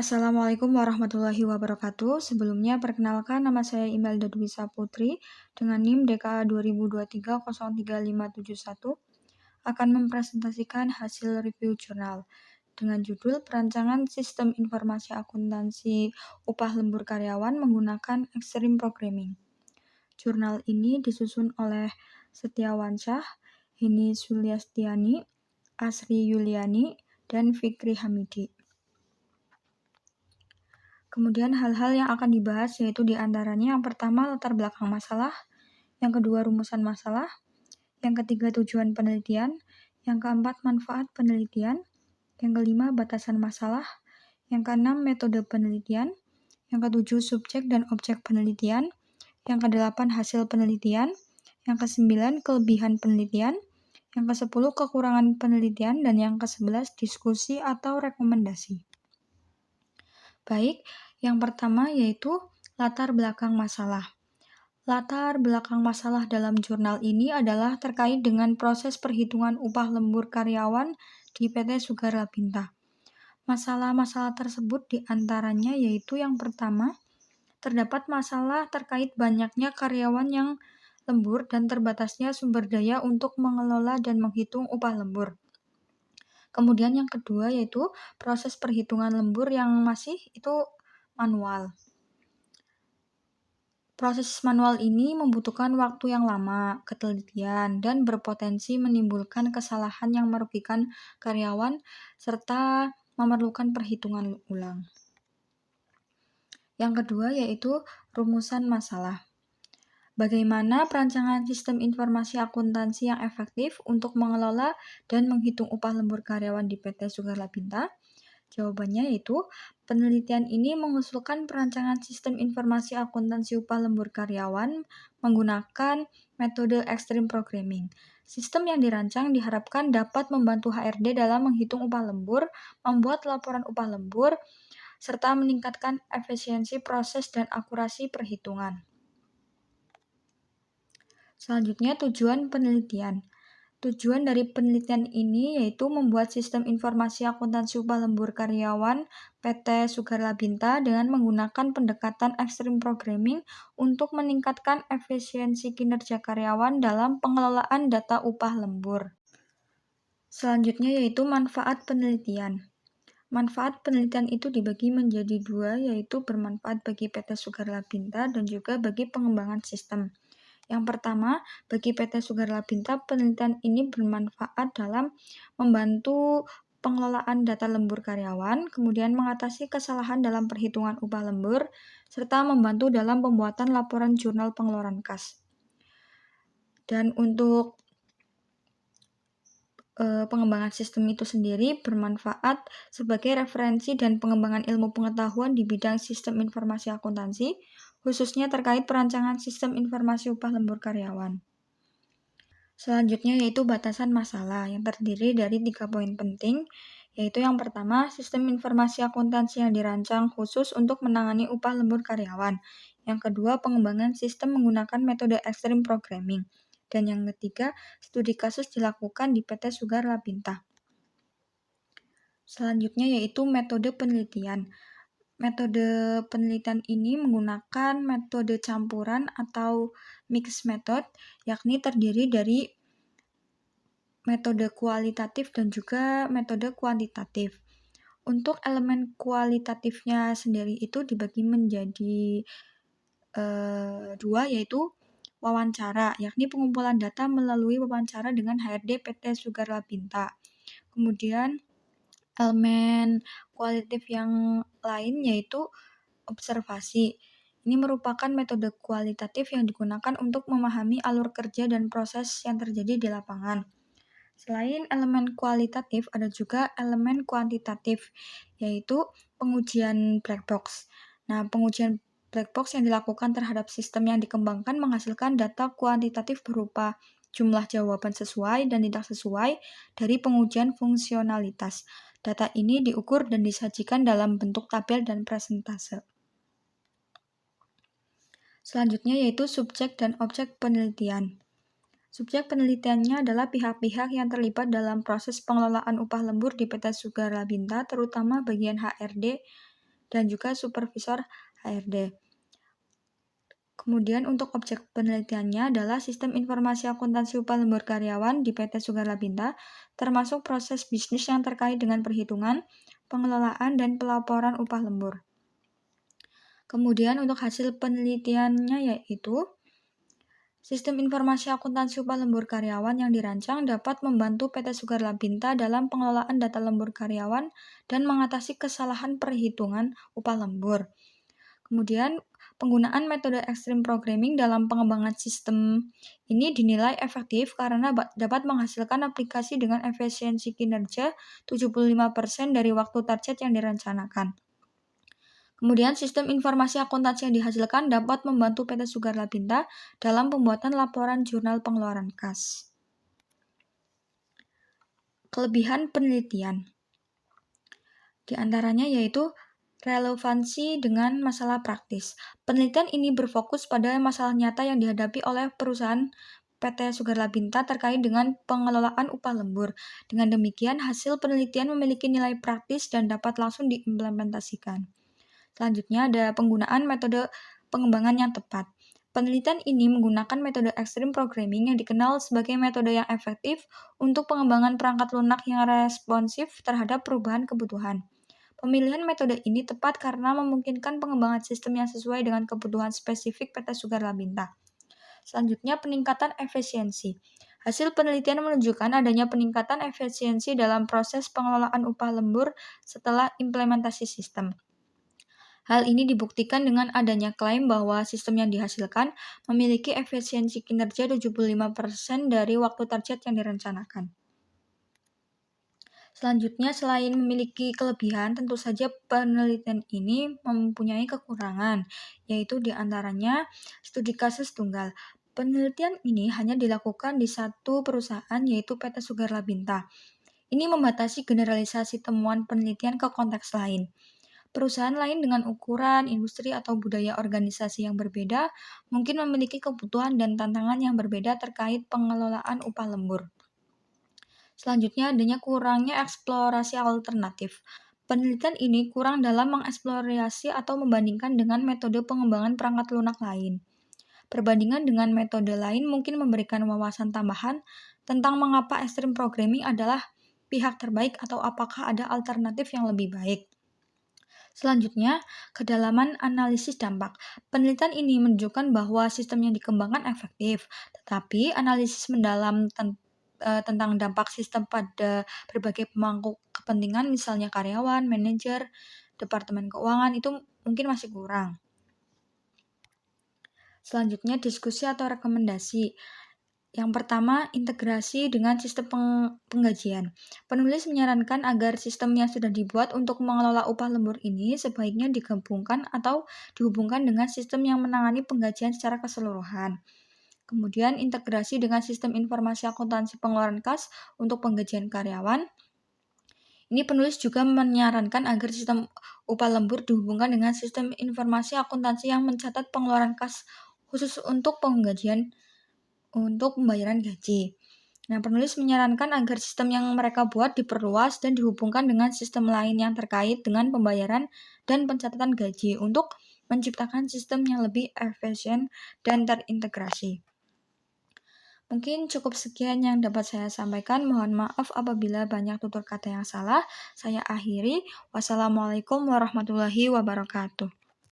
Assalamualaikum warahmatullahi wabarakatuh. Sebelumnya perkenalkan nama saya Imelda Dwisa Putri dengan NIM DKA 2023033571 akan mempresentasikan hasil review jurnal dengan judul Perancangan Sistem Informasi Akuntansi Upah Lembur Karyawan Menggunakan Extreme Programming. Jurnal ini disusun oleh Setiawansyah, Heni Suliastiani, Asri Yuliani, dan Fikri Hamidi. Kemudian hal-hal yang akan dibahas yaitu diantaranya yang pertama latar belakang masalah, yang kedua rumusan masalah, yang ketiga tujuan penelitian, yang keempat manfaat penelitian, yang kelima batasan masalah, yang keenam metode penelitian, yang ketujuh subjek dan objek penelitian, yang kedelapan hasil penelitian, yang kesembilan kelebihan penelitian, yang kesepuluh kekurangan penelitian, dan yang kesebelas diskusi atau rekomendasi. Baik, yang pertama yaitu latar belakang masalah. Latar belakang masalah dalam jurnal ini adalah terkait dengan proses perhitungan upah lembur karyawan di PT Sugar Labinta. Masalah-masalah tersebut diantaranya yaitu yang pertama, terdapat masalah terkait banyaknya karyawan yang lembur dan terbatasnya sumber daya untuk mengelola dan menghitung upah lembur. Kemudian yang kedua yaitu proses perhitungan lembur yang masih itu manual. Proses manual ini membutuhkan waktu yang lama, ketelitian, dan berpotensi menimbulkan kesalahan yang merugikan karyawan serta memerlukan perhitungan ulang. Yang kedua yaitu rumusan masalah. Bagaimana perancangan sistem informasi akuntansi yang efektif untuk mengelola dan menghitung upah lembur karyawan di PT Sugar Labinta? Jawabannya yaitu, penelitian ini mengusulkan perancangan sistem informasi akuntansi upah lembur karyawan menggunakan metode extreme programming. Sistem yang dirancang diharapkan dapat membantu HRD dalam menghitung upah lembur, membuat laporan upah lembur, serta meningkatkan efisiensi proses dan akurasi perhitungan. Selanjutnya, tujuan penelitian. Tujuan dari penelitian ini yaitu membuat sistem informasi akuntansi upah lembur karyawan PT Sugar Labinta dengan menggunakan pendekatan extreme programming untuk meningkatkan efisiensi kinerja karyawan dalam pengelolaan data upah lembur. Selanjutnya yaitu manfaat penelitian. Manfaat penelitian itu dibagi menjadi dua, yaitu bermanfaat bagi PT Sugar Labinta dan juga bagi pengembangan sistem. Yang pertama, bagi PT Sugar Labinta, penelitian ini bermanfaat dalam membantu pengelolaan data lembur karyawan, kemudian mengatasi kesalahan dalam perhitungan upah lembur, serta membantu dalam pembuatan laporan jurnal pengeluaran kas. Dan untuk pengembangan sistem itu sendiri bermanfaat sebagai referensi dan pengembangan ilmu pengetahuan di bidang sistem informasi akuntansi, khususnya terkait perancangan sistem informasi upah lembur karyawan. Selanjutnya yaitu batasan masalah yang terdiri dari 3 poin penting, yaitu yang pertama, sistem informasi akuntansi yang dirancang khusus untuk menangani upah lembur karyawan. Yang kedua, pengembangan sistem menggunakan metode extreme programming. Dan yang ketiga, studi kasus dilakukan di PT Sugar Labinta. Selanjutnya yaitu metode penelitian. Metode penelitian ini menggunakan metode campuran atau mixed method, yakni terdiri dari metode kualitatif dan juga metode kuantitatif. Untuk elemen kualitatifnya sendiri itu dibagi menjadi dua, yaitu wawancara, yakni pengumpulan data melalui wawancara dengan HRD PT Sugar Labinta. Kemudian elemen kualitatif yang lain yaitu observasi. Ini merupakan metode kualitatif yang digunakan untuk memahami alur kerja dan proses yang terjadi di lapangan. Selain elemen kualitatif, ada juga elemen kuantitatif, yaitu pengujian black box. Nah, pengujian black box yang dilakukan terhadap sistem yang dikembangkan menghasilkan data kuantitatif berupa jumlah jawaban sesuai dan tidak sesuai dari pengujian fungsionalitas. Data ini diukur dan disajikan dalam bentuk tabel dan presentase. Selanjutnya yaitu subjek dan objek penelitian. Subjek penelitiannya adalah pihak-pihak yang terlibat dalam proses pengelolaan upah lembur di PT Sugar Labinta, terutama bagian HRD dan juga supervisor HRD. Kemudian untuk objek penelitiannya adalah sistem informasi akuntansi upah lembur karyawan di PT Sugar Labinta, termasuk proses bisnis yang terkait dengan perhitungan, pengelolaan, dan pelaporan upah lembur. Kemudian untuk hasil penelitiannya yaitu sistem informasi akuntansi upah lembur karyawan yang dirancang dapat membantu PT Sugar Labinta dalam pengelolaan data lembur karyawan dan mengatasi kesalahan perhitungan upah lembur. Kemudian, penggunaan metode extreme programming dalam pengembangan sistem ini dinilai efektif karena dapat menghasilkan aplikasi dengan efisiensi kinerja 75% dari waktu target yang direncanakan. Kemudian, sistem informasi akuntansi yang dihasilkan dapat membantu PT Sugar Labinta dalam pembuatan laporan jurnal pengeluaran kas. Kelebihan penelitian di antaranya yaitu relevansi dengan masalah praktis. Penelitian ini berfokus pada masalah nyata yang dihadapi oleh perusahaan PT Sugar Labinta terkait dengan pengelolaan upah lembur. Dengan demikian, hasil penelitian memiliki nilai praktis dan dapat langsung diimplementasikan. Selanjutnya ada penggunaan metode pengembangan yang tepat. Penelitian ini menggunakan metode extreme programming yang dikenal sebagai metode yang efektif untuk pengembangan perangkat lunak yang responsif terhadap perubahan kebutuhan. Pemilihan metode ini tepat karena memungkinkan pengembangan sistem yang sesuai dengan kebutuhan spesifik PT Sugar Labinta. Selanjutnya, peningkatan efisiensi. Hasil penelitian menunjukkan adanya peningkatan efisiensi dalam proses pengelolaan upah lembur setelah implementasi sistem. Hal ini dibuktikan dengan adanya klaim bahwa sistem yang dihasilkan memiliki efisiensi kinerja 75% dari waktu target yang direncanakan. Selanjutnya, selain memiliki kelebihan, tentu saja penelitian ini mempunyai kekurangan, yaitu diantaranya studi kasus tunggal. Penelitian ini hanya dilakukan di satu perusahaan, yaitu PT Sugar Labinta. Ini membatasi generalisasi temuan penelitian ke konteks lain. Perusahaan lain dengan ukuran, industri, atau budaya organisasi yang berbeda mungkin memiliki kebutuhan dan tantangan yang berbeda terkait pengelolaan upah lembur. Selanjutnya, adanya kurangnya eksplorasi alternatif. Penelitian ini kurang dalam mengeksplorasi atau membandingkan dengan metode pengembangan perangkat lunak lain. Perbandingan dengan metode lain mungkin memberikan wawasan tambahan tentang mengapa extreme programming adalah pihak terbaik atau apakah ada alternatif yang lebih baik. Selanjutnya, kedalaman analisis dampak. Penelitian ini menunjukkan bahwa sistem yang dikembangkan efektif, tetapi analisis mendalam tentang dampak sistem pada berbagai pemangku kepentingan, misalnya karyawan, manajer, departemen keuangan, itu mungkin masih kurang. Selanjutnya, diskusi atau rekomendasi. Yang pertama, integrasi dengan sistem penggajian. Penulis menyarankan agar sistem yang sudah dibuat untuk mengelola upah lembur ini sebaiknya digabungkan atau dihubungkan dengan sistem yang menangani penggajian secara keseluruhan. Kemudian, integrasi dengan sistem informasi akuntansi pengeluaran kas untuk penggajian karyawan. Ini penulis juga menyarankan agar sistem upah lembur dihubungkan dengan sistem informasi akuntansi yang mencatat pengeluaran kas khusus untuk penggajian untuk pembayaran gaji. Nah, penulis menyarankan agar sistem yang mereka buat diperluas dan dihubungkan dengan sistem lain yang terkait dengan pembayaran dan pencatatan gaji untuk menciptakan sistem yang lebih efisien dan terintegrasi. Mungkin cukup sekian yang dapat saya sampaikan. Mohon maaf apabila banyak tutur kata yang salah. Saya akhiri. Wassalamualaikum warahmatullahi wabarakatuh.